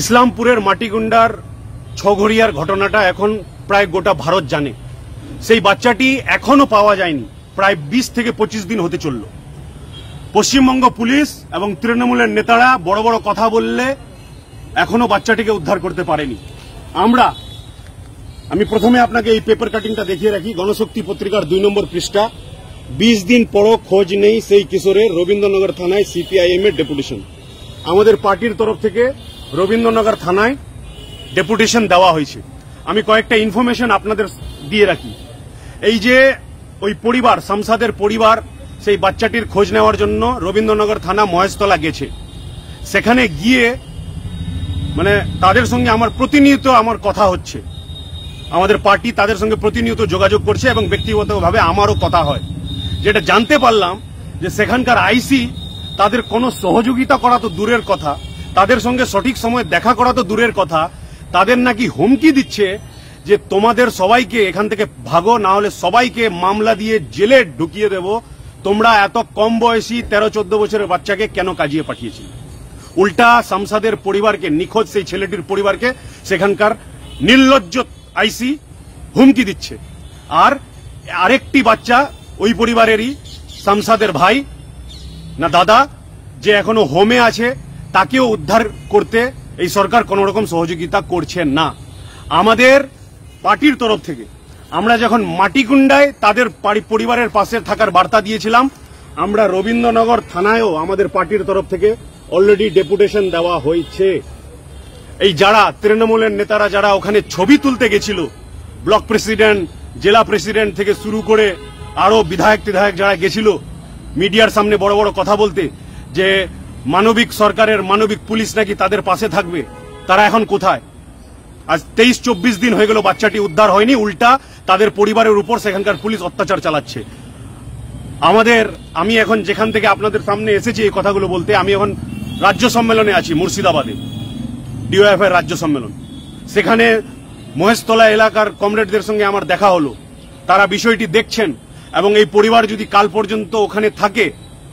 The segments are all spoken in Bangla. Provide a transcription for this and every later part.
ইসলামপুরের মাটিগুন্ডার ছঘরিয়ার ঘটনাটা এখন প্রায় গোটা ভারত জানে। সেই বাচ্চাটি এখনো পাওয়া যায়নি, প্রায় 20 থেকে 25 দিন হতে চলল। পশ্চিমবঙ্গ পুলিশ এবং তৃণমূলের নেতারা বড় বড় কথা বললে এখনো বাচ্চাটিকে উদ্ধার করতে পারেনি। আমি প্রথমে আপনাকে এই পেপার কাটিংটা দেখিয়ে রাখি। গণশক্তি পত্রিকার 2 নম্বর পৃষ্ঠা। 20 দিন পরও খোঁজ নেই সেই কিশোরের, রবীন্দ্রনগর থানায় সিপিআইএম এর ডেপুটেশন। আমাদের পার্টির তরফ থেকে রবীন্দ্রনগর থানায় ডেপুটেশন দেওয়া হয়েছে। আমি কয়েকটা ইনফরমেশন আপনাদের দিয়ে রাখি। এই যে ওই পরিবার, শামসাদের পরিবার সেই বাচ্চাটির খোঁজ নেওয়ার জন্য রবীন্দ্রনগর থানা মহেশতলা গেছে। সেখানে গিয়ে তাদের সঙ্গে আমার প্রতিনিয়ত কথা হচ্ছে। আমাদের পার্টি তাদের সঙ্গে প্রতিনিয়ত যোগাযোগ করছে এবং ব্যক্তিগতভাবে আমারও কথা হয়। যেটা জানতে পারলাম যে সেখানকার আইসি তাদের কোনো সহযোগিতা করা তো দূরের কথা, তাদের সঙ্গে সঠিক সময়ে দেখা করা তো দূরের কথা, তাদের নাকি হুমকি দিচ্ছে যে তোমাদের সবাইকে এখান থেকে ভাগো, না হলে সবাইকে মামলা দিয়ে জেলে ঢুকিয়ে দেব। তোমরা এত কম বয়সী 13-14 বছরের বাচ্চাকে কেন কাজিয়ে পাঠিয়েছিলে? উল্টা শামসাদের পরিবারকে, নিখোঁজ সেই ছেলেটির পরিবারকে সেখানকার নির্লজ্জ আইসি হুমকি দিচ্ছে। আর আরেকটি বাচ্চা ওই পরিবারেরই, শামসাদের ভাই না দাদা, যে এখনো হোমে আছে, তাকেও উদ্ধার করতে এই সরকার কোন রকম সহযোগিতা করছে না। আমাদের পার্টির তরফ থেকে আমরা যখন মাটিগুন্ডায় তাদের পরিবারের পাশে থাকার বার্তা দিয়েছিলাম, আমরা রবীন্দ্রনগর থানায়ও আমাদের পার্টির তরফ থেকে অলরেডি ডেপুটেশন দেওয়া হয়েছে। এই যারা তৃণমূলের নেতারা যারা ওখানে ছবি তুলতে গেছিল, ব্লক প্রেসিডেন্ট, জেলা প্রেসিডেন্ট থেকে শুরু করে আরো বিধায়ক যারা গেছিল মিডিয়ার সামনে বড় বড় কথা বলতে, যে মানবিক সরকারের মানবিক পুলিশ নাকি তাদের পাশে থাকবে, তারা এখন কোথায়? আজ 23-24 দিন হয়ে গেল বাচ্চাটি উদ্ধার হয়নি, উল্টা তাদের পরিবারের উপর সেখানকার পুলিশ অত্যাচার চালাচ্ছে। আমি এখন যেখান থেকে আপনাদের সামনে এসেছি এই কথাগুলো বলতে, আমি এখন রাজ্য সম্মেলনে আছি মুর্শিদাবাদে, ডিওএফ এর রাজ্য সম্মেলন। সেখানে মহেশতলা এলাকার কমরেডদের সঙ্গে আমার দেখা হলো। তারা বিষয়টি দেখছেন এবং এই পরিবার যদি কাল পর্যন্ত ওখানে থাকে,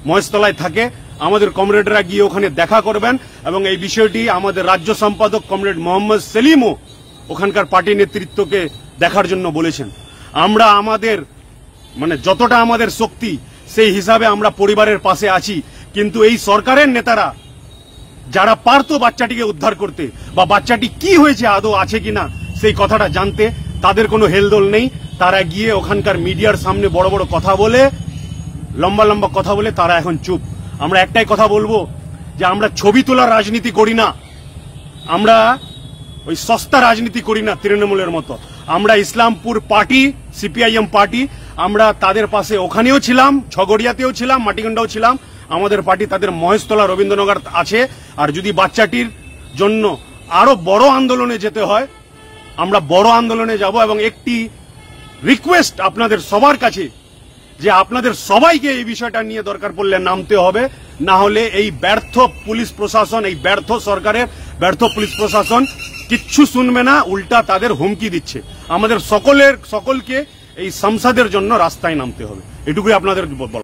মহেশতলায় থাকে, আমাদের কমরেডরা গিয়ে ওখানে দেখা করবেন এবং এই বিষয়টি আমাদের রাজ্য সম্পাদক কমরেড মোহাম্মদ সেলিমও ওখানকার পার্টি নেতৃত্বকে দেখার জন্য বলেছেন। আমরা আমাদের যতটা আমাদের শক্তি সেই হিসাবে আমরা পরিবারের পাশে আছি, কিন্তু এই সরকারের নেতারা যারা পারত বাচ্চাটিকে উদ্ধার করতে বা বাচ্চাটি কি হয়েছে আদৌ আছে কিনা সেই কথাটা জানতে, তাদের কোনো হেলদোল নেই। তারা গিয়ে ওখানকার মিডিয়ার সামনে বড় বড় কথা বলে, লম্বা লম্বা কথা বলে তারা এখন চুপ। আমরা একটাই কথা বলবো যে আমরা ছবি তোলার রাজনীতি করি না, আমরা ওই সস্তা রাজনীতি করি না তৃণমূলের মতো। আমরা ইসলামপুর পার্টি, সিপিআইএম পার্টি, আমরা তাদের পাশে ওখানেও ছিলাম, ছগড়িয়াতেও ছিলাম, মাটিগুন্ডাও ছিলাম। আমাদের পার্টি তাদের মহেশতলা, রবীন্দ্রনগর আছে। আর যদি বাচ্চাটির জন্য আরো বড় আন্দোলনে যেতে হয়, আমরা বড় আন্দোলনে যাব। এবং একটি রিকোয়েস্ট আপনাদের সবার কাছে, যে আপনাদের সবাইকে এই বিষয়টা নিয়ে দরকার পড়লে নামতে হবে, না হলে এই ব্যর্থ পুলিশ প্রশাসন, এই ব্যর্থ সরকারের ব্যর্থ পুলিশ প্রশাসন কিচ্ছু শুনবে না, উল্টা তাদের হুমকি দিচ্ছে। আমাদের সকলকে এই শামসাদের জন্য রাস্তায় নামতে হবে, এটুকুই আপনাদের বল।